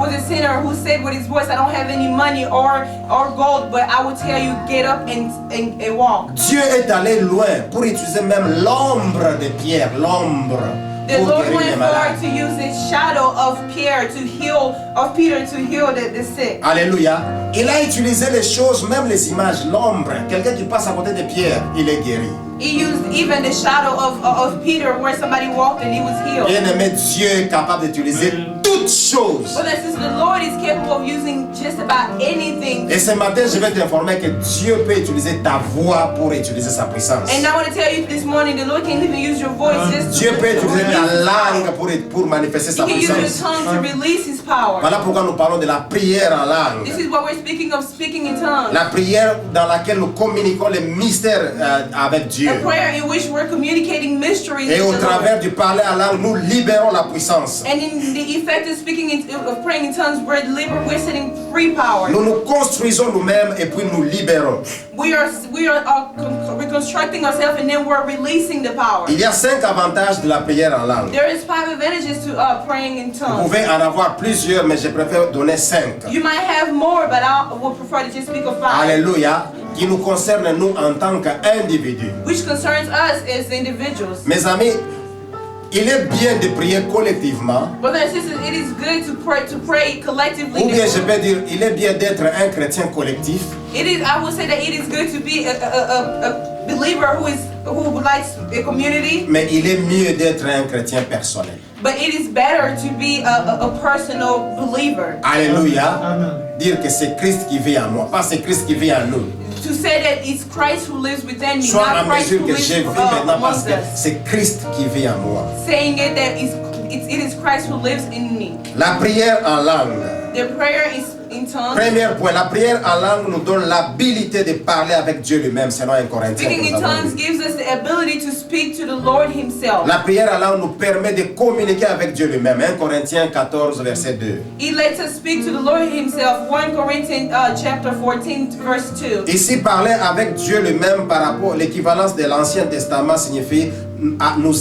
was a sinner who said with his voice, I don't have any money or gold, but I will tell you, get up and walk. Dieu est allé loin pour utiliser même l'ombre de Pierre, l'ombre. The Lord went far to use the shadow of Peter to heal the sick. Alléluia. Il a utilisé les choses, même les images, l'ombre. Quelqu'un qui passe à côté de Pierre, il est guéri. He used even the shadow of Peter where somebody walked and he was healed. Bien-aimé, Dieu est capable d'utiliser toutes choses. Well, the Lord is capable of using just about anything. Et ce matin, je vais t'informer que Dieu peut utiliser ta voix pour utiliser sa puissance. And I want to tell you this morning, the Lord can even use your voice just Dieu peut utiliser ta langue pour manifester sa He can use your puissance. tongue to release His power. Voilà pourquoi nous parlons de la prière en langue. This is what we're speaking of, speaking in tongues. La prière dans laquelle nous communiquons les mystères avec Dieu. A prayer in which we're communicating mysteries Et au with the travers Lord. du parler en langue, nous libérons la puissance. And in the effect of of praying in tongues, we're setting free power. Nous nous construisons nous-mêmes et puis nous libérons. We are reconstructing ourselves and then we're releasing the power. Il y a 5 avantages de la prière en langue. There is 5 advantages to praying in Vous tongues. pouvez en avoir plusieurs, mais je préfère donner 5. You might have more, but I would prefer to just speak of 5. Alléluia. Qui nous concerne nous en tant qu'individus. Which concerns us as individuals. Mes amis, il est bien de prier collectivement. Brothers and sisters, it is good to pray collectively. Ou bien je peux dire, il est bien d'être un chrétien collectif. I would say that it is good to be a believer who likes a community. Mais il est mieux d'être un chrétien personnel. But it is better to be a personal believer. Alléluia. Dire que c'est Christ qui vit en moi, pas c'est Christ qui vit en nous. To say that it's Christ who lives within me, Sois not en Christ mesure who que lives je vis maintenant parce amongst que us. c'est Christ qui vit en moi. Saying it that it is Christ who lives in me. La prière en langue. The prayer is in tongues. Premier point, la prière en langue nous donne l'habilité de parler avec Dieu lui-même, selon 1 Corinthiens. Speaking in tongues gives us the ability to speak to the Lord Himself. La prière en langue nous permet de communiquer avec Dieu lui-même. 1 Corinthiens 14, verset 2. It lets us speak to the Lord Himself. 1 Corinthians chapter 14, verse 2. Ici, parler avec Dieu lui-même par rapport à l'équivalence de l'Ancien Testament signifie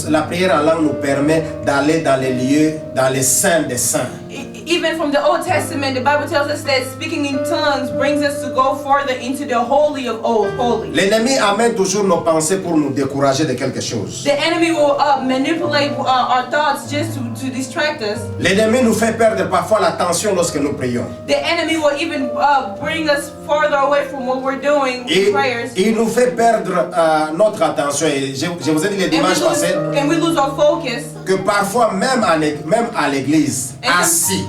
la prière en langue nous permet d'aller dans les lieux, dans les saints des saints. Even from the Old Testament, the Bible tells us that speaking in tongues brings us to go further into the holy of holy. L'ennemi amène toujours nos pensées pour nous décourager de quelque chose. The enemy will manipulate our thoughts just to distract us. L'ennemi nous fait perdre parfois l'attention lorsque nous prions. The enemy will even bring us farther away from what we're doing in prayers. Il nous fait perdre notre attention. Et je vous ai dit le dimanche passé And we lose our focus. que parfois même à l'église, assis,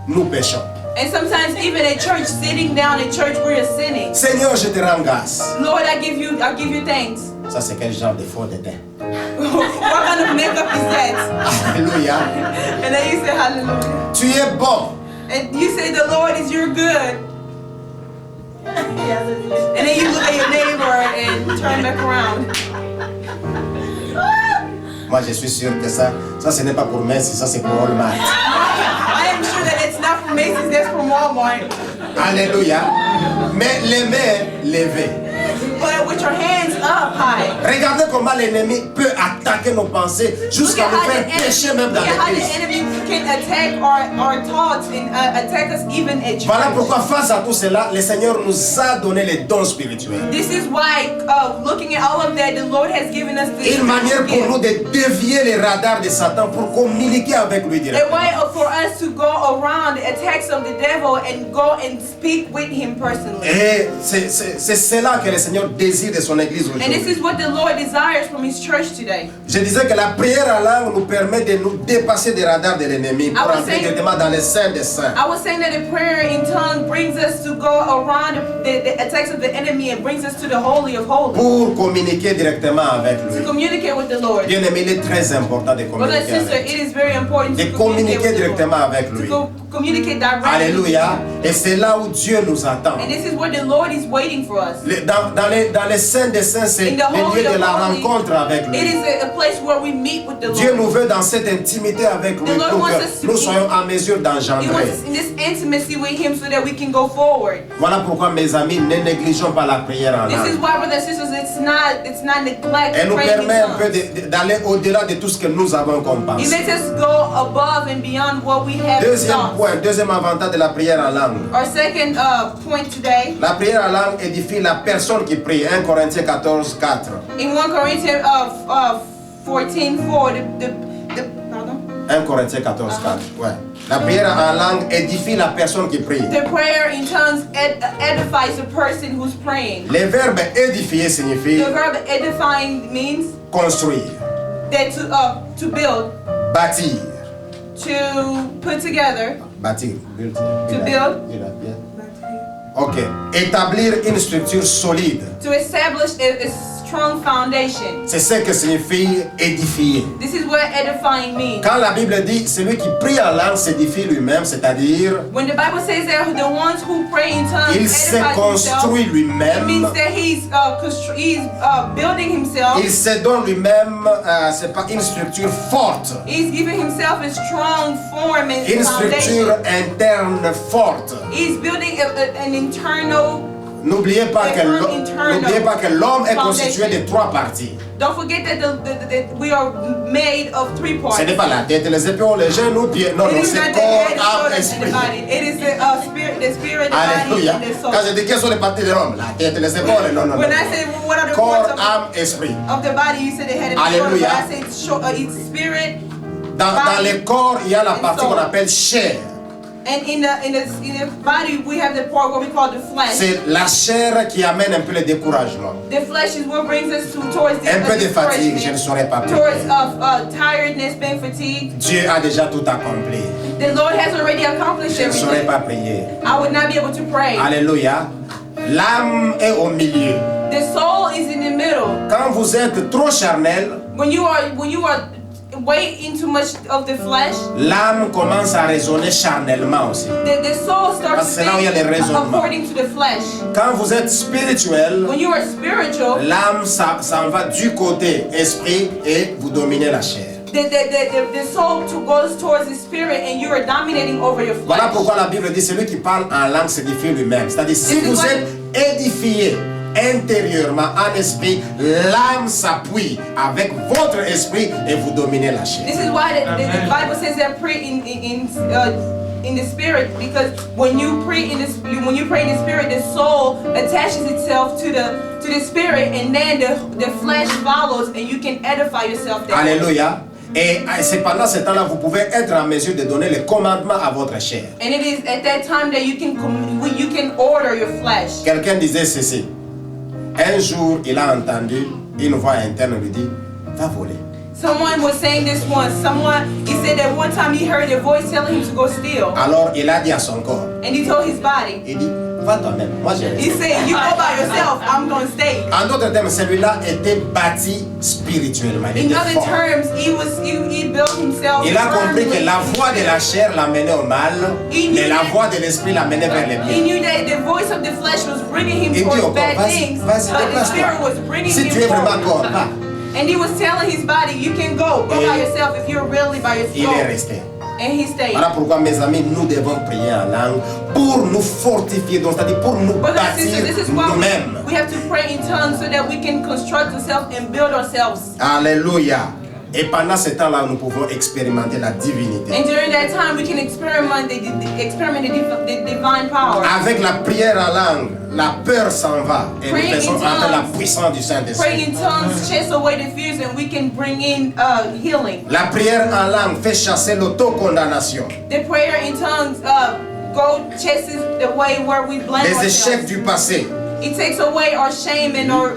nous péchons. And sometimes even at church, sitting down at church, we're sinning. Seigneur, je te rends grâce. Lord, I give you thanks. Ça, c'est quel genre de faux de teint? What kind of makeup is that? Alléluia. And then you say hallelujah. Tu es bon. And you say the Lord is your good. And then you look at your neighbor and turn back around. Moi, je suis sûr que ça ce n'est pas pour Messi, ça c'est pour Walmart. I am sure that it's not from Macy's, that's from Walmart. Alléluia. Mais les mains levées. But with your hands up high. Regardez comment l'ennemi peut attaquer nos pensées jusqu'à nous faire pécher même dans how the l'église. enemy can attack our thoughts and attack us even at church. Voilà pourquoi face à tout cela, le Seigneur nous a donné les dons spirituels. This is why, looking at all of that, the Lord has given us this. Une manière pour nous de dévier les radars de Satan pour communiquer avec lui A directement. way for us to go around the attacks of the devil and go and speak with him personally. Et c'est cela que le Seigneur désire de son église And this aujourd'hui. is what the Lord desires from His church today. Je disais que la prière en langue nous permet de nous dépasser des radars de l'ennemi pour entrer directement dans les saints des saints. I was saying that a prayer in tongue brings us to go around the attacks of the enemy and brings us to the holy of holies. Pour communiquer directement avec To lui. communicate with the Lord. Bien aimé, il est très important de Brother and communiquer sister, avec lui. it is very important De to communicate communiquer with the directement Lord. avec lui. To communicate directly. Alléluia. Et c'est là où Dieu nous attend. And this is where the Lord is waiting for us. Dans les saints des saints, c'est In le the holy lieu de of la holies, rencontre avec it lui. is a place where we meet with the Dieu Lord. nous veut dans cette intimité avec lui The Lord pour wants que nous soyons en mesure He wants d'engendrer. us in this intimacy with Him so that we can go forward. Voilà pourquoi, mes amis, ne négligeons pas la prière en This is langue. why, brothers and sisters, it's not neglect. Elle nous praying in permet un peu tongues. d'aller au-delà de tout ce que nous avons comme It pensée. makes us go above and beyond what we have Deuxième thought. point, deuxième avantage de la prière en langue. Our second point today, La prière en langue édifie la personne qui prie. 1 Corinthiens 14, 4. in 1 Corinthians 14:4, pardon? 1 Corinthiens 14, 4. Ouais. La prière en langue édifie la personne qui prie. The prayer in tongues edifies the person who's praying. Le verbe édifier signifie The verb edifying means construire, that to build, bâtir. to put together, Bâtir. Build. To build. Ok. Établir une structure solide. to establish a strong foundation. C'est ce que signifie édifier. This is what edifying means. Quand la Bible dit celui qui prie en langue s'édifie lui-même, c'est-à-dire When the Bible says that the ones who pray in tongues il se edify himself, construit it lui-même, means that he's building himself. il se donne lui-même, c'est pas une structure forte, He's giving himself a strong form and une structure foundation. interne forte. He's building an internal. N'oubliez pas que l'homme est constitué de trois parties. Don't forget that we are made of three parts. Ce n'est pas la tête, les épaules, les genoux, pieds. Non, It non, is c'est not the corps, head, the âme, shoulders, and the esprit. body. It is the spirit, the body, Alléluia. and the soul. Quand je dis quelles sont les parties de l'homme, la tête, les épaules, non, non, non. When I say what are the Corps, parts âme, esprit. of the body, you say the head and the shoulders. Alléluia. But I say it's spirit, Dans le corps, il y a la and partie soul. qu'on appelle chair. and in the body we have the part what we call the flesh. C'est la chair qui amène un peu le découragement. The flesh is what brings us towards the Un peu de fatigue, je ne saurais pas towards prier. tiredness, being fatigued. Dieu a déjà tout accompli. The Lord has already accomplished Je ne saurais everything. pas prier. I would not be able to pray. Alléluia. L'âme est au milieu. The soul is in the middle. Quand vous êtes trop charnel, When you are way into much of the flesh, l'âme commence à raisonner charnellement aussi. the soul starts Parce que là où il y a les thinking raisonnements. according to the flesh. Quand vous êtes spirituel, When you are spiritual, l'âme s'en va du côté esprit et vous dominez la chair. the soul goes towards the spirit and you are dominating over your Voilà flesh. pourquoi la Bible dit celui qui parle en langue s'édifie lui-même. C'est-à-dire si This is vous why- êtes édifié intérieurement en esprit, l'âme s'appuie avec votre esprit et vous dominez la chair. This is why the Bible says that pray in the spirit, because when you pray in the spirit, the soul attaches itself to the spirit, and then the flesh follows, and you can edify yourself there. Alléluia. Et c'est pendant ce temps-là, vous pouvez être en mesure de donner les commandements à votre chair. And it is at that time that you can order your flesh. Quelqu'un disait ceci. Un jour, il a entendu une voix interne lui dit, va voler. Someone was saying this once. He said that one time he heard a voice telling him to go steal, Alors, il a dit à son corps, and he told his body, il dit, va toi-même, moi je he reste. said, "You go by yourself. I'm gonna stay." En d'autres termes, celui-là était bâti spirituellement. Il In était other fort. terms, he built himself. Il a compris que firmly. la voix de la chair l'amenait au mal, mais la voix de l'esprit l'amenait vers le He bien. knew that the voice of the flesh was bringing him Il dit towards au corps, bad vas-y, things, vas-y, but the spirit was déplace-toi. bringing Si him tu es vraiment corps, forward. va. And he was telling his body, "You can go by Et yourself if you're really by Il est yourself." resté. And he stayed. Voilà pourquoi, mes amis, nous devons prier en langue pour nous fortifier, donc c'est-à-dire pour nous Brothers and sisters, bâtir this is why nous-mêmes. we have to pray in tongues so that we can construct ourselves and build ourselves. Alléluia. Et pendant ce temps-là, nous pouvons expérimenter la divinité. And during that time, we can experiment the divine power. Avec la prière en langue, la peur s'en va et nous Praying faisons in entrer la tongues. puissance du Saint-Esprit. Praying in tongues chase away the fears, and we can bring in healing. La prière en langue fait chasser l'autocondamnation. The prayer in tongues chases the way where we blame Les échecs ourselves. du passé. It takes away our shame and our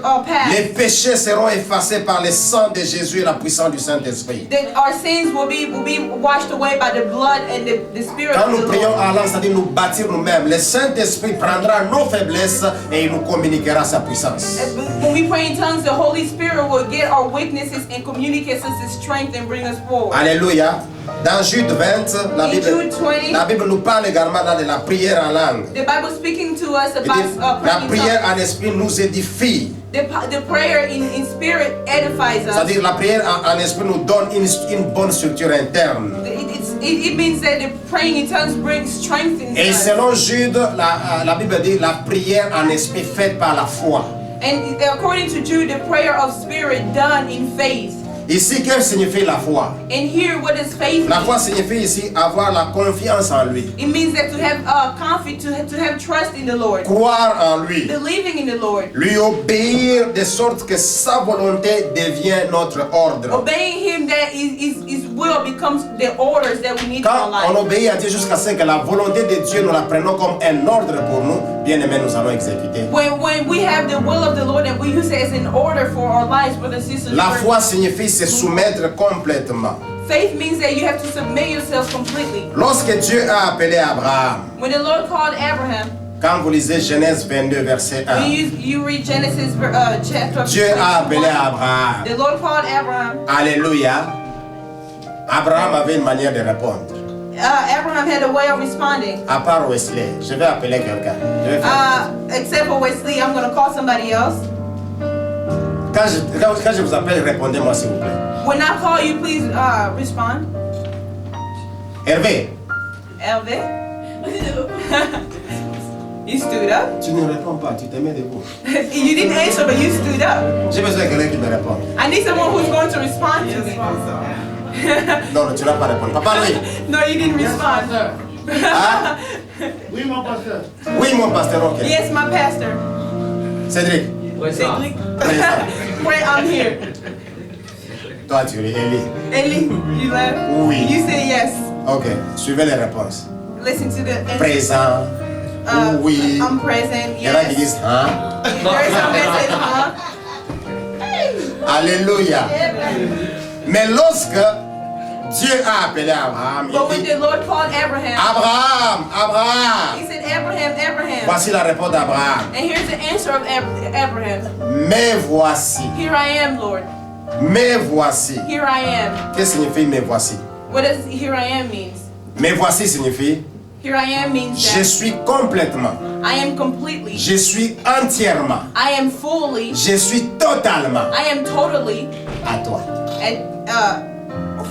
Les past. péchés seront effacés par le sang de Jésus et la puissance du Saint-Esprit. That our sins will be washed away by the blood and the spirit Quand of nous the prions Lord. en langue, c'est-à-dire nous bâtir nous-mêmes, le Saint-Esprit prendra nos faiblesses et il nous communiquera sa puissance. When we pray in tongues, the Holy Spirit will get our weaknesses and communicate us His strength and bring us forward. Alléluia. Dans Jude 20, In Jude 20, la Bible nous parle également là de la prière en langue. the Bible speaking to us Il about dit, la praying in prière tongues. en esprit nous édifie. The prayer in spirit edifies us. C'est-à-dire la prière en esprit nous donne une bonne structure interne. it means that the praying in tongues brings strength in Et us. selon Jude, la Bible dit la prière en esprit faite par la foi. And according to Jude, the prayer of spirit done in faith. Ici, qu'est-ce que signifie la foi? And here, what does faith La mean? foi signifie ici avoir la confiance en lui, It means that to have confidence, to have trust in the Lord, croire en lui, believing in the Lord, lui obéir de sorte que sa volonté devient notre ordre. obeying Him, that His will becomes the orders that we need in our Quand on life. obéit à Dieu jusqu'à ce que la volonté de Dieu, nous la prenons comme un ordre pour nous, bien aimés, nous allons exécuter. When we have the will of the Lord and we use it as an order for our lives, brothers and sisters, La foi signifie se soumettre complètement. faith means that you have to submit yourself completely. Lorsque Dieu a appelé Abraham, When the Lord called Abraham, quand vous lisez Genèse 22, verset 1, you read Genesis chapter Dieu a appelé 21. Abraham. The Lord called Abraham. Alléluia. Abraham avait une manière de répondre. Abraham had a way of responding. À part Wesley, je vais appeler quelqu'un. Je vais faire- Except for Wesley, I'm going to call somebody else. Quand je vous appelle, répondez-moi s'il vous plaît. When I call you, please respond. Hervé, Elvin. You stood up. tu ne réponds pas, tu te mets debout. You didn't answer, but you stood up. J'ai besoin de quelqu'un qui me réponde. I need someone who's going to respond to me. Non, non, tu n'as pas répondu. Papa, oui. No, you didn't respond. Hein? Oui, mon pasteur. Oui, mon pasteur, ok. Yes, my pastor. Cédric, Cedric. présent. Wait, I'm here. Toi, tu es Élie. Ellie, you left? Oui. You said yes. Ok, suivez les réponses. Listen to the answer. Présent. Oui. I'm present. Il y en a qui Yes. disent, hein? There's some that says, huh? Alléluia. Mais lorsque Dieu a appelé Abraham, But when il dit, the Lord called Abraham, Abraham, Abraham. He said, Abraham. Voici la réponse d'Abraham. And here's the answer of Abraham. Me voici. Here I am, Lord. Me voici. Here I am. Qu'est-ce que signifie me voici? What does here I am means? Me voici signifie Here I am means je that suis complètement, I am completely, je suis entièrement, I am fully, je suis totalement I am totally à toi.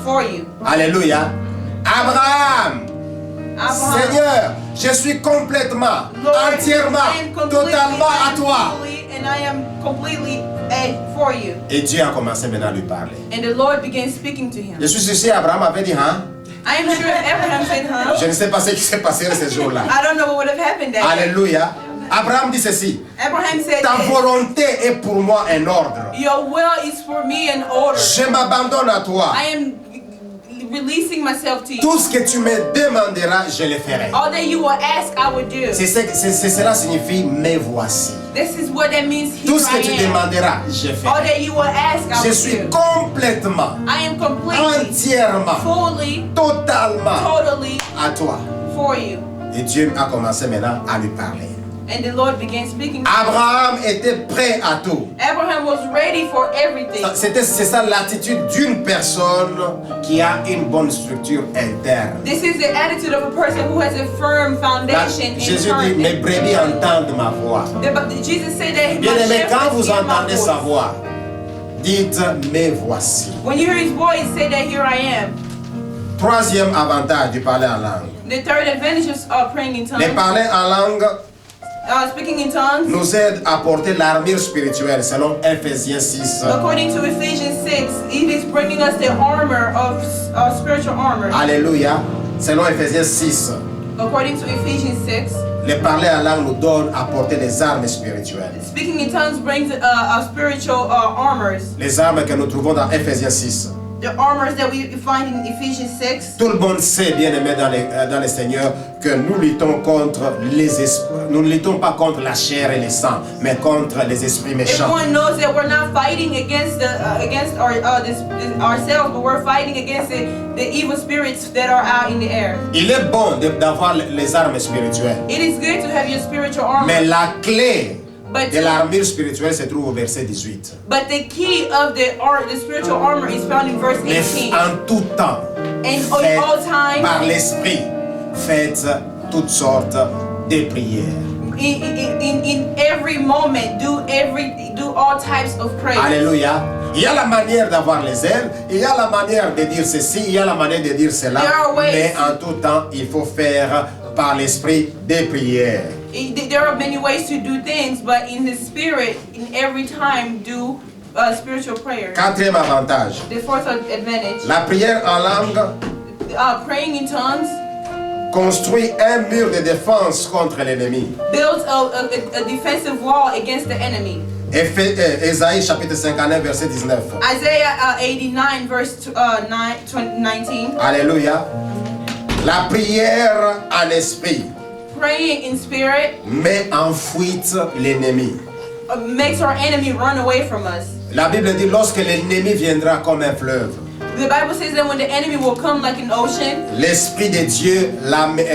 for you. Alléluia. Abraham, Abraham, Seigneur, je suis complètement, Lord, entièrement, I am completely, totalement I à am toi. fully, and I am completely for you. Et Dieu a commencé maintenant à lui parler. And the Lord began speaking to him. Je suis sûr que Abraham avait dit, hein? I am sure if Abraham said, huh? Je ne sais pas ce qui s'est passé ce jour-là. I don't know what would have happened that day. Alléluia. Abraham dit ceci. Abraham said, Ta volonté est pour moi un ordre. your will is for me an order. Je m'abandonne à toi. I am releasing myself to you. Tout ce que tu me demanderas, je le ferai. All that you will ask, I will do. Cela signifie me voici. This is what that means. Here Tout ce que I tu am. demanderas, je All ferai. that you will ask, I Je will suis do. complètement, I am completely, entièrement, fully, totalement totally à toi. for you. Et Dieu a commencé maintenant à lui parler. And the Lord began speaking. Abraham était prêt à tout. Abraham was ready for everything. C'est ça l'attitude d'une personne qui a une bonne structure interne. This is the attitude of a person who has a firm Là, foundation Jésus dit, mes in brebis entendent ma voix. Jesus said that Bien my aimé, quand shepherds vous hear my entendez sa voice. voix, dites, me voici. When you hear his voice, say that here I am. Troisième avantage du parler en langue. The third advantage of praying in Le tongues, parler en langue speaking in tongues, nous aide à porter l'armure spirituelle selon Ephésiens 6. according to Ephesians 6, it is bringing us the armor of spiritual armor. Alléluia. Selon Ephésiens 6, According to Ephesians 6, le parler en langue nous donne à porter les armes spirituelles. speaking in tongues brings spiritual armors. Les armes que nous trouvons dans Ephésiens 6. The armors that we find in Ephesians 6. Tout le monde sait, bien aimé dans le Seigneur, que nous luttons contre les esprits. Nous ne luttons pas contre la chair et le sang, mais contre les esprits méchants. Everyone knows that we're not fighting against ourselves, but we're fighting against the evil spirits that are out in the air. Il est bon d'avoir les armes spirituelles, It is good to have your spiritual armor, mais la clé but de l'armure spirituelle se trouve au verset 18. the key of the spiritual armor is found in verse Mais 18. en tout temps, And faites all time, par l'esprit, faites toutes sortes de prières. in every moment, do all types of prayer. Alléluia. Il y a la manière d'avoir les ailes, il y a la manière de dire ceci, il y a la manière de dire cela. Mais en tout temps, il faut faire par l'esprit des prières. There are many ways to do things, but in the spirit, in every time, do spiritual prayer. Quatrième avantage. The fourth advantage. La prière en langue Praying in tongues construit un mur de défense contre l'ennemi. builds a defensive wall against the enemy. Ésaïe chapitre 59 verset 19. Isaiah 89 verse 19. Alléluia. La prière en esprit Praying in spirit met en fuite l'ennemi. makes our enemy run away from us. La Bible dit lorsque l'ennemi viendra comme un fleuve, The Bible says that when the enemy will come like an ocean, l'Esprit de Dieu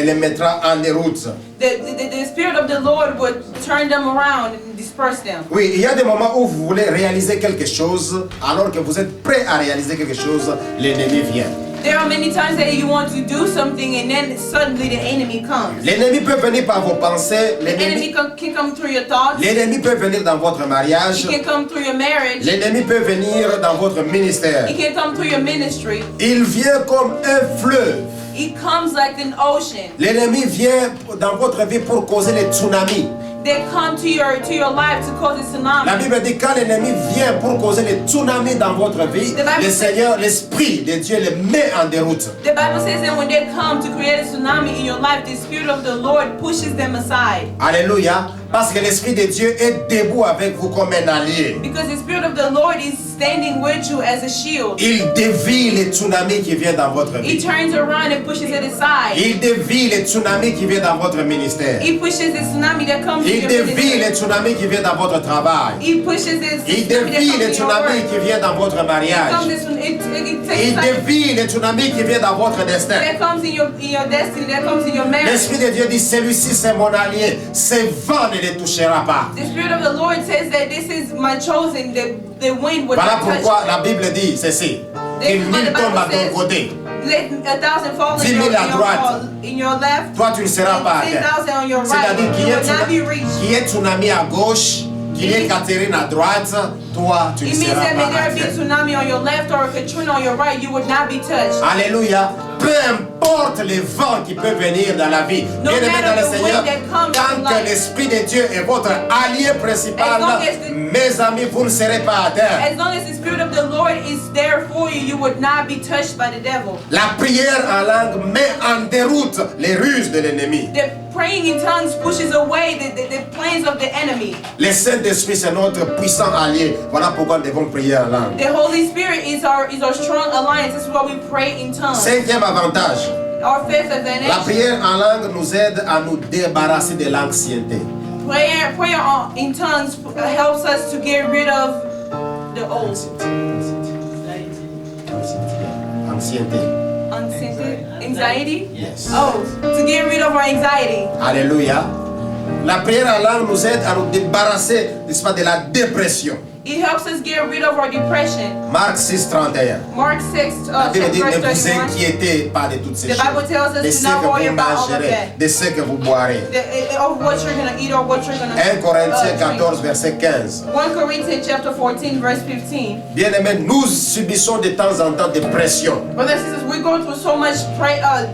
les mettra en déroute. the Spirit of the Lord would turn them around and disperse them. Oui, il y a des moments où vous voulez réaliser quelque chose, alors que vous êtes prêt à réaliser quelque chose, l'ennemi vient. There are many times that you want to do something and then suddenly the enemy comes. L'ennemi peut venir par vos pensées, The enemy can come through your thoughts. l'ennemi peut venir dans votre mariage, He can come through your marriage. l'ennemi peut venir dans votre ministère. He can come through your ministry. Il vient comme un fleuve. He comes like an ocean. L'ennemi vient dans votre vie pour causer les tsunamis. They come to your life to cause a tsunami. La Bible dit quand l'ennemi vient pour causer les tsunamis dans votre vie, le Seigneur, l'Esprit de Dieu les met en déroute. The Bible says that when they come to create a tsunami in your life, the Spirit of the Lord pushes them aside. Alléluia. Parce que l'Esprit de Dieu est debout avec vous comme un allié. Because the Spirit of the Lord is standing with you as a shield. Il dévie les tsunamis qui viennent dans votre He vie. turns around and pushes it aside. Il dévie les tsunamis qui viennent dans votre ministère. He pushes the tsunami that comes to Il your dévie ministry. les tsunamis qui viennent dans votre travail. He pushes this Il tsunami that dévie comes les to your tsunamis work. qui viennent dans votre mariage. It takes Il like dévie les tsunamis qui viennent dans votre destin. that comes in your destiny, that comes in your marriage. L'Esprit de Dieu dit, celui-ci c'est mon allié, ce vent ne les touchera pas. The Spirit of the Lord says that this is my chosen, the wind would Voilà not touch pourquoi them. la Bible dit ceci, This qu'il is what mille the tombent à Bible ton says. côté, Let 1,000 fall 10 in 000 your, à droite. in your left, toi tu ne seras pas à and terre. 10,000 on your right. C'est-à-dire You will not be reached. qu'il y ait tsunami à gauche, qu'il y ait Catherine à droite, toi tu ne It means seras that may pas à there be a terre. tsunami on your left or a Katrina on your right, you would not be touched. Alléluia. Peu importe les vents qui peuvent venir dans la vie. No Bien-aimés matter dans le the wind Seigneur, that comes in tant que life. l'Esprit de Dieu est votre allié principal, As long as the- mes amis, vous ne serez pas à terre. As long as the Spirit of the Lord is there for you, you would not be touched by the devil. La prière en langue met en déroute les ruses de l'ennemi. The praying in tongues pushes away the plans of the enemy. Le Saint-Esprit, c'est notre puissant allié. Voilà pourquoi nous devons prier en langue. The Holy Spirit is our strong alliance. This is why we pray in tongues. Cinquième avantage. Our fifth La advantage, prière en langue nous aide à nous débarrasser de l'anxiété. prayer in tongues helps us to get rid of the old anxiety. Yes. Oh, to get rid of our anxiety. Alléluia. La prière en langue nous aide à nous débarrasser, n'est-ce pas, de la dépression. It helps us get rid of our depression. Marc 6, 31. Mark 6, La Bible dit, verse ne vous 31. inquiétez pas de toutes ces The choses. Bible tells us De to ce not que worry vous about all of mangerez, that. de ce que vous boirez. Of what you're gonna eat or what you're gonna 1 Corinthiens drink. 14, verset 15. 1 Corinthians chapter 14, verse 15. Bien-aimés, nous subissons de temps en temps des pressions. Brothers and sisters, we go through so much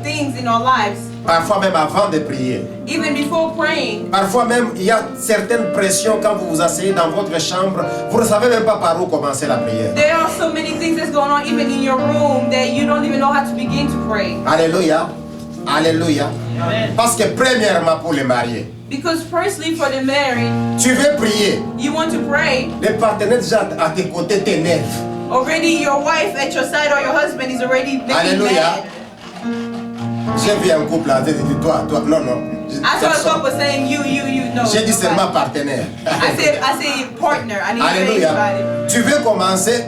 things in our lives. Parfois même avant de prier. Even before praying, Parfois même, il y a certaines pressions quand vous vous asseyez dans votre chambre. Vous ne savez même pas par où commencer la prière. there are so many things that's going on even in your room that you don't even know how to begin to pray. Alléluia. Alléluia. Parce que premièrement pour les mariés, Because firstly, for the married, tu veux prier. you want to pray. Les partenaires déjà à tes côtés t'énervent. Already your wife at your side or your husband is already making Alléluia. mad. J'ai vu un couple là, j'ai dit toi, non, non. I saw a couple saying you, no. J'ai dit seulement partenaire. I say partner. I didn't say Alléluia. anybody. Tu veux commencer,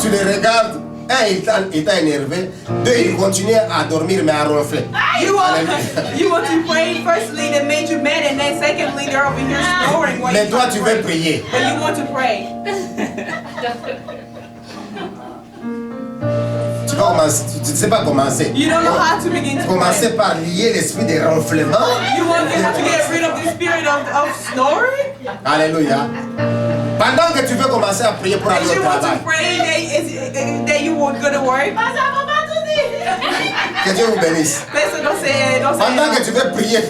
tu les regardes. Un, il t'a énervé. Deux, il continue à dormir mais à ronfler. You want, Alléluia. you want to pray firstly that made you mad, and then secondly they're over here snoring while Mais you toi, try to tu pray. veux prier. But you want to pray. Tu vas commencer, tu ne sais pas commencer. You don't know how to begin to Commencer pray. par lier l'esprit de ronflement. You want to get rid of the spirit of snoring? Alléluia. Pendant que tu veux commencer à prier pour aller As au you want travail, to pray that you will go to work. que Dieu vous bénisse. Pastor, don't say Pendant que it. tu veux prier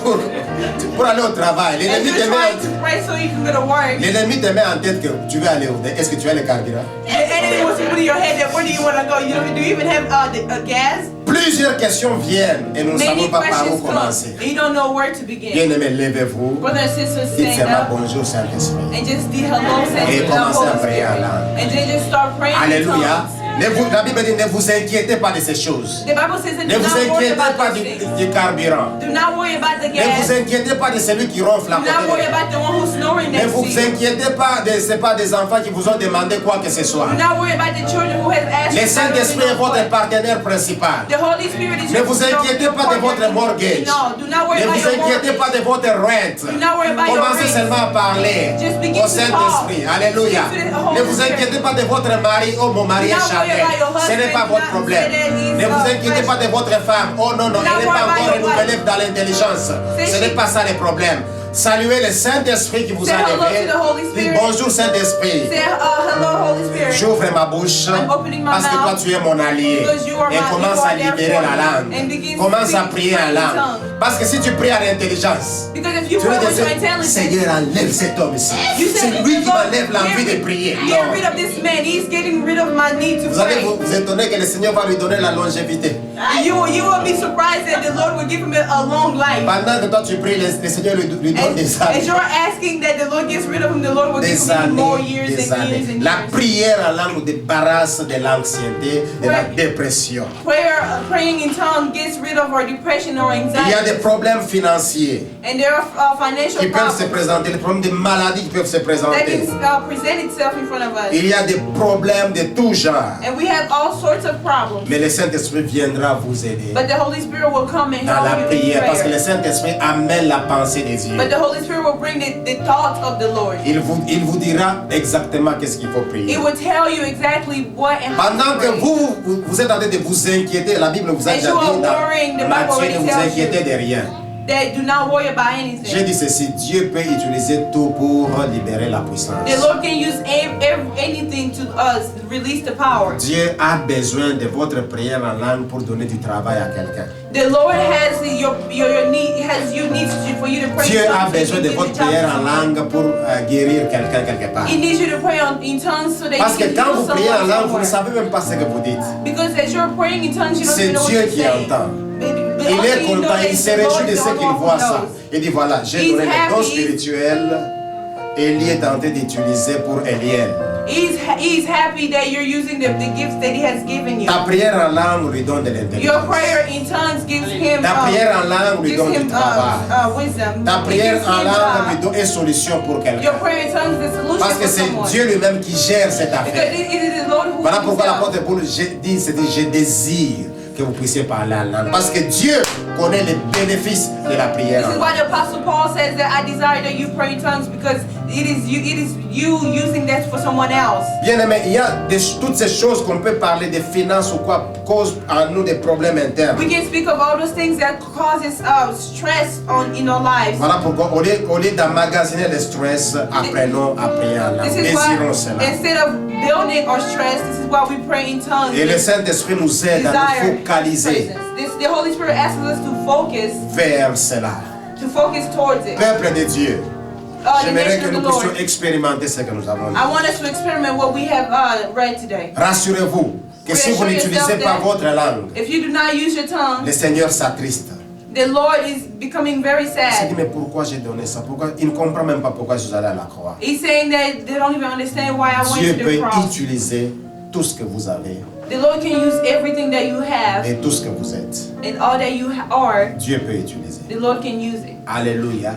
pour aller au travail, As l'ennemi you're te trying to met, pray so you can go to work, l'ennemi te met en tête que tu veux aller où? Est-ce que tu as le carburant? the enemy wants to put in your head that where do you want to go? Do you even have gas? Plusieurs questions viennent et nous ne savons Many pas par où questions commencer. come. And you don't know where to begin. Bien-aimés, levez-vous. Brothers and sisters, Dites stand seulement up bonjour Saint-Esprit. and just be hello, Et say the commencez à Holy prier en Spirit. langue. And then just start praying in Alléluia. tongues. La Bible dit ne vous inquiétez pas de ces choses. The Bible says that Ne do vous not worry inquiétez about pas those du things. carburant. Do not worry about the Ne vous gas. inquiétez pas de celui qui ronfle à Do not worry côté. about the one who's snoring Ne next to vous you. inquiétez pas de c'est pas des enfants qui vous ont demandé quoi que ce soit. Do not worry about the children who has asked Le you. Saint-Esprit est votre partenaire principal. The Holy Spirit is Ne vous inquiétez pas de votre mortgage. No, do not worry Ne about vous your inquiétez mortgage. pas de votre rente. Do not worry about your Commencez rent. seulement à parler Just begin au to Saint-Esprit. talk. Alléluia. Speak to the Holy Ne vous inquiétez pas de votre mari. Oh, mon mari est Do not worry charnel. about your Ce n'est husband. pas votre Do not problème. say that he's, Ne vous inquiétez pas de votre femme. Oh non, non, Do not elle n'est worry pas about encore your renouvelée wife. dans l'intelligence. Say Ce she- n'est pas ça le problème. Saluez le Saint-Esprit qui vous Say a hello levé. to the Holy Dites Spirit. bonjour Saint-Esprit. Say, hello, Holy Spirit. J'ouvre ma bouche I'm opening my parce que toi mouth tu es mon allié. because you are Et my- commence you are à there libérer for la me. langue. And begin to Commence à speak prier en in langue. tongues. Parce que si tu pries à l'intelligence, Because if you tu pray vas with your dire intelligence, Seigneur, enlève cet homme ici. you C'est say, lui qui Lord, m'enlève l'envie de get prier. rid Non. of this man. He's getting rid of my need to Vous allez pray. vous étonner que le Seigneur va lui donner la longévité. You will be surprised that the Lord will give him a long life. Pendant que toi tu pries, le Seigneur lui donne des As années. you're asking that the Lord gets rid of him, the Lord will give Des him more années, years des and years années. and La years. prière en langue nous débarrasse de l'anxiété, de la Ouais. dépression. Praying in tongues gets rid of our depression or Il y a anxiety. des problèmes financiers And there are financial qui peuvent se problems présenter, des problèmes de maladies qui peuvent se that présenter. can present itself in front of us. Il y a des problèmes de tout genre. And we have all sorts of problems. Mais le Saint-Esprit viendra vous aider But the Holy Spirit will come and dans la help you in prière parce que le prayer. Saint-Esprit amène la pensée des yeux. But the Holy Spirit will bring the thoughts of the Lord. Il vous dira exactement qu'est-ce qu'il faut prier. It will tell you exactly what and how Pendant to que pray. vous êtes en train de vous inquiéter, la Bible vous a As déjà you are dit worrying, the dans Bible Matthieu, already ne vous tells inquiétez you de rien. that do not worry about J'ai anything. dit ceci, Dieu peut utiliser tout pour libérer la puissance. The Lord can use anything to release the power. Dieu a besoin de votre prière en langue pour donner du travail à quelqu'un. The Lord has your need, has you needs for you to pray. Dieu a something besoin to de give votre the job prière to en someone. langue pour guérir quelqu'un quelque part. He needs you to pray in tongues so that Parce you que can quand heal vous priez en someone langue, vous ne somewhere. savez même pas ce que vous dites. Because as you're praying in tongues, you don't C'est even know what Dieu you're qui saying. entend. But Il only est you know content, that il se the Lord réjouit de is ce the qu'il one who voit ça. knows. Il dit voilà, j'ai He's donné les dons happy. spirituels et il est tenté d'utiliser pour Eliel. He's happy that you're using the gifts that He has given you. Ta prière en langue lui donne de Your l'intelligence. prayer in tongues gives him Ta prière en langue lui gives donne du him travail. wisdom. Ta It prière gives en him, langue lui donne une solution pour your quelqu'un. prayer in tongues is the solution Parce que for c'est someone. Dieu lui-même qui gère cette Because affaire. it is the Lord who Voilà pourquoi himself. l'apôtre Paul dit, je désire que vous puissiez parler en langue. Parce que Dieu connaît les bénéfices de la prière This en is langue. why the Apostle Paul says that I desire that you pray in tongues because it is you using that for someone else. Bien aimé, il y a toutes ces choses qu'on peut parler des finances ou quoi, causent en nous des problèmes internes. We can speak of all those things that causes stress in our lives. Voilà pourquoi, au lieu d'emmagasiner le stress, apprenons à prier en langue. This is Désirons why cela. instead of building our stress, this is why we pray in tongues. Et le Saint-Esprit nous aide à Desire nous focaliser the Holy Spirit asks us to focus vers cela. towards it. Peuple de Dieu, The j'aimerais nation que of nous the Lord. puissions expérimenter ce que nous avons dit. I want us to experiment what we have read today. Rassurez-vous que si vous Reassure n'utilisez yourself pas that votre langue, if you do not use your tongue, le Seigneur s'attriste. the Lord is becoming very Il s'est dit, sad. mais pourquoi j'ai donné ça? Pourquoi? Il ne comprend même pas pourquoi je suis allé à la croix. He's saying that they don't even understand why I went Dieu to peut the cross. utiliser tout ce que vous avez The Lord can use everything that you have et tout ce que vous êtes. and all that you are. Dieu peut utiliser. The Lord can use it. Alléluia.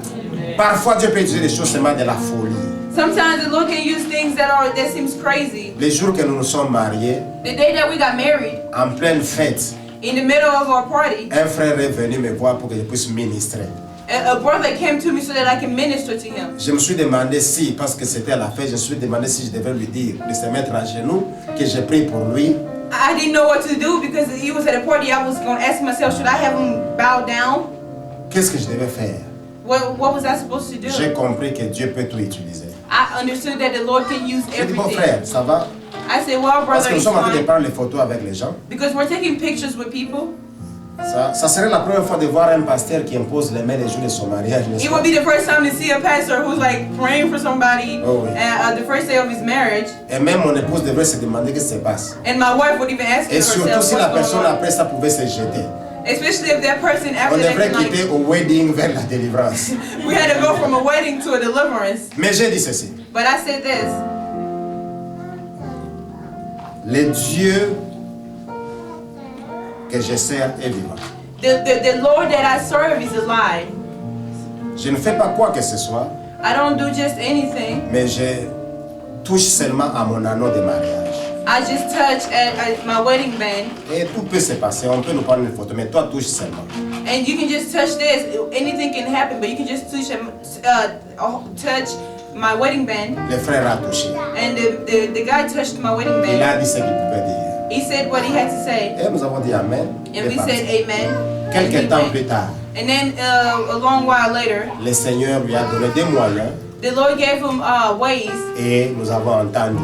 Parfois, Dieu peut utiliser des choses seulement de la folie. Sometimes the Lord can use things that seems crazy. Les jours que nous nous sommes mariés, The day that we got married, en pleine fête, in the middle of our party, un frère est venu me voir pour que je puisse ministrer. a brother came to me so that I can minister to him. Je me suis demandé si, parce que c'était à la fête, je me suis demandé si je devais lui dire de se mettre à genoux, que j'ai prié pour lui. I didn't know what to do because he was at a party. I was going to ask myself, should I have him bow down? Qu'est-ce que je devais faire? What was I supposed to do? J'ai compris que Dieu peut tout utiliser. I understood that the Lord can use J'ai dit, bon everything. frère, ça va? I said, well, Parce brother, que nous it's sommes en train de fine. prendre les photos avec les gens. Because we're taking pictures with people. Ça serait la première fois de voir un pasteur qui impose les mains les jours de son mariage, n'est-ce It pas? would be the first time to see a pastor who's like praying for somebody Oh, oui. the first day of his marriage. Et même mon épouse devrait se demander ce qui se passe. And my wife would even ask Et surtout herself si la what's personne going on. après ça pouvait se jeter. Especially if that person On after that devrait can, quitter like, au wedding vers la délivrance. we had to go from a wedding to a deliverance. Mais j'ai dit ceci. But I said this. Le Dieu que je sers est vivant. The Lord that I serve is alive. Je ne fais pas quoi que ce soit, I don't do just anything. mais je touche seulement à mon anneau de mariage. I just touch at my wedding band. Et tout peut se passer, on peut nous prendre une photo, mais toi touche seulement. And you can just touch this. Anything can happen, but you can just touch my wedding band. Le frère a touché. And the guy touched my wedding Il band. a dit ce qu'il pouvait dire. He said what he had to say. Et nous avons dit Amen. And we said amen. And Quelques he temps went. plus tard, And then a long while later, le Seigneur lui a donné des moyens the Lord gave him ways, et nous avons entendu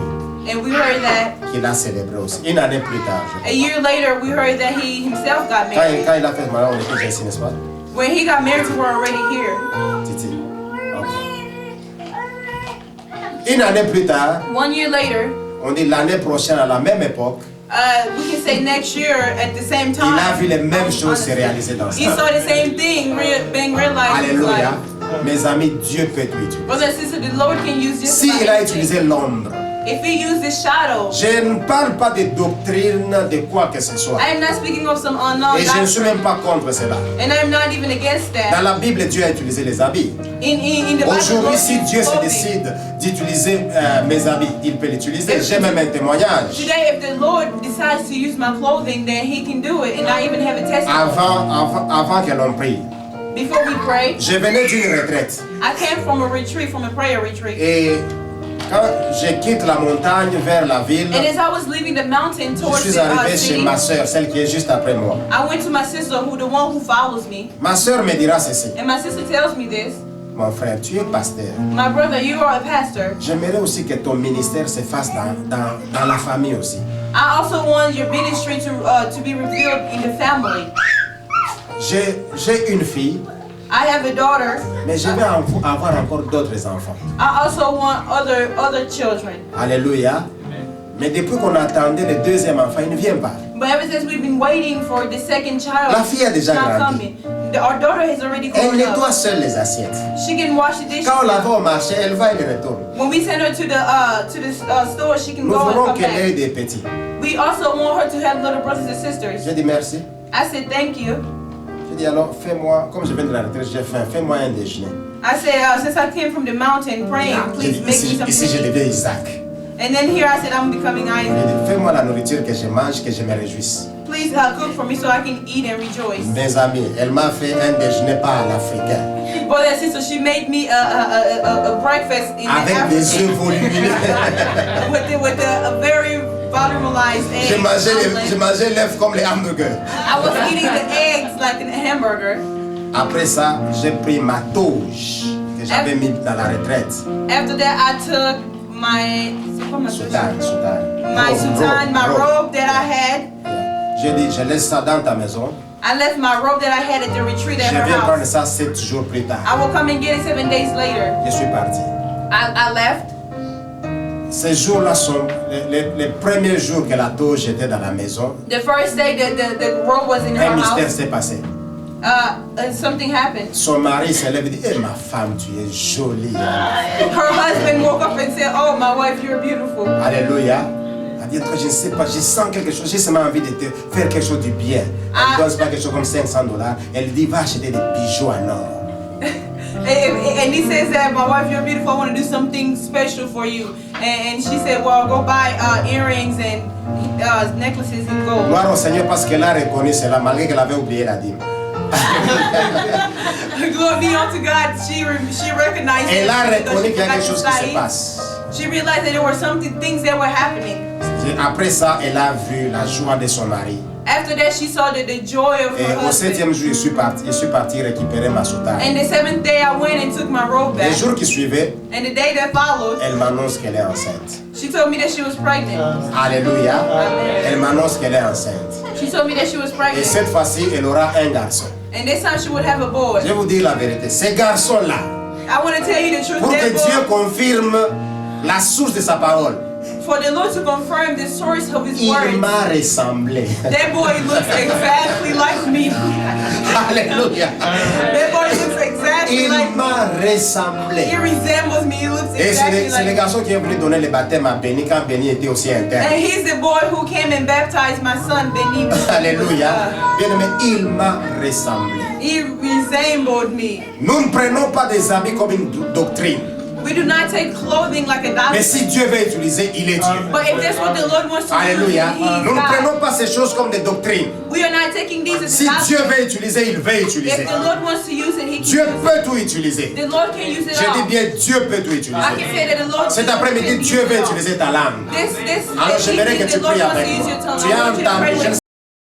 and we heard that. qu'il a célébré aussi. Une année plus tard, je A year later, we heard that he himself got crois. married. Quand il a fait mariage, on était ici, n'est-ce pas? When he got married, we were already here. Titi. Ok. Une année plus tard, 1 year later, on dit l'année prochaine à la même époque, we can say next year at the same time. il a vu les mêmes choses se réaliser dans He sa saw vie. the same thing being realized in his Alléluia. life. Mes amis, Dieu peut tout utiliser. Brothers and sisters, the Lord can use just Si about il a anything. utilisé l'ombre, If he used the shadow, je ne parle pas de doctrine de quoi que ce soit. I am not speaking of some unknown Et je ne suis même doctrine, pas contre cela. and I am not even against Dans that. la Bible, Dieu a utilisé les habits. In the Bible, Aujourd'hui, Lord si uses Dieu se clothing. décide d'utiliser mes habits, il peut l'utiliser. J'ai même un témoignage. Today, if the Lord decides to use my clothing, then He can do it, and I even have a testimony. Avant que l'on prie, Before we pray, je venais d'une retraite. I came from a retreat, from a prayer retreat. Et quand je quitte la montagne vers la ville, And as I was leaving the mountain je towards suis the arrivé chez city, ma soeur, celle qui est juste après moi. I went to my sister, the one who follows me, Ma soeur me dira ceci. and my sister tells me this. Mon frère, tu es pasteur. My brother, you are a pastor. J'aimerais aussi que ton ministère se fasse dans la famille aussi. I also want your ministry to be revealed in the family. J'ai une fille, I have a daughter. mais je vais avoir encore d'autres enfants. I also want other children. Alléluia. Mais depuis qu'on attendait le deuxième enfant, il ne vient pas. But ever since we've been waiting for the second child, La fille a déjà it's not grandi. coming. Our daughter has already Elle grown nettoie up. seule les assiettes. She can wash the dishes. Quand on la now. va au marché, elle va et elle retourne. When we send her to the store, she can Nous go and voulons come qu'elle ait back. des petits. We also want her to have little brothers and sisters. J'ai dit merci. I said thank you. J'ai dit alors, fais-moi, comme je viens de la retraite, j'ai faim, fais-moi un déjeuner. I said since I came from the mountain praying, J'ai please dit, make me ici je something. deviens Isaac. And then here I said I'm becoming J'ai Isaac. dit, fais-moi la nourriture que je mange, que je me réjouisse. Please cook for me so I can eat and rejoice. Mes amis, elle m'a fait un déjeuner pas à l'africain. Brother and sister, she made me a breakfast in Avec des œufs African volumineux. with a very volumized egg. J'ai mangé l'œuf comme les hamburgers. I was eating the eggs like a hamburger. Après ça, j'ai pris ma toge que j'avais mis dans la retraite. After that, I took my Soutane. soutane, my robe that I had. J'ai dit, je laisse ça dans ta maison. I left my robe that I had at the retreat at Je her viens prendre house. ça 7 jours plus tard. I will come and get it 7 days later. Je suis parti. I left. Ces jours-là sont les premiers jours que la toge était dans la maison. The first day the robe was in Un her mystère house, s'est passé. something happened. Son mari se lève et dit, eh ma femme, tu es jolie. Hein. Her husband woke up and said, "Oh, my wife, you're beautiful." Alléluia. Elle dit, toi, je ne sais pas, je sens quelque chose, j'ai seulement envie de te faire quelque chose du bien. Elle ne donne pas quelque chose comme $500. Elle dit, va acheter des bijoux en or. And he says that, "My wife, you're beautiful. I want to do something special for you." And she said, "Well, go buy earrings and necklaces in gold." Gloire au Seigneur parce qu'elle a reconnu cela malgré qu'elle avait oublié la dîme. Glory be unto God. She recognized Elle a it because reconnu she qu'il y a forgot quelque to chose qui se tithe. passe. She realized that there were things that were happening. Après ça, elle a vu la joie de son mari. After that, she saw the joy of Et her au husband. 7e jour, je suis parti récupérer ma soutane. And the 7th day, I went and took my robe Les back. jours qui suivaient, And the day that followed, elle m'annonce qu'elle est enceinte. she told me that she was pregnant. Alléluia. Elle m'annonce qu'elle est enceinte. She told me that she was Et pregnant. cette fois-ci, elle aura un garçon. And this time she would have a boy. Je vais vous dire la vérité. Ces garçons-là, I want to tell you the truth. pour que That Dieu boy, confirme la source de sa parole, for the Lord to confirm the source of His il word, m'a ressemblé. that boy looks exactly like me. Alléluia. That boy looks exactly Il like me. m'a ressemblé. He resembles me. He looks Et c'est exactly le like garçon qui est venu donner le baptême à Béni quand Béni était aussi interne. And he's the boy who came and baptized my son, Benny. Alléluia. Bien aimé, il m'a ressemblé. He resembled me. Nous ne prenons pas des habits comme une doctrine. We do not take clothing like a Mais doctor. si Dieu veut utiliser, il est Dieu. But if that's what the Lord wants to Alléluia. do, He's Nous ne God. prenons pas ces choses comme des doctrines. We are not taking these as Si a Dieu doctrine. veut utiliser, il veut utiliser. If the Lord wants to use it, He can Dieu use it. peut tout utiliser. The Lord can use it Je dis all. bien, Dieu peut tout I utiliser. can say that the Lord Cet can après-midi, use Dieu it veut all. utiliser ta langue. This Alors j'aimerais que evening, tu the Lord pries wants avec to use moi. your tongue. Tu I as want you to pray entendu, with je ne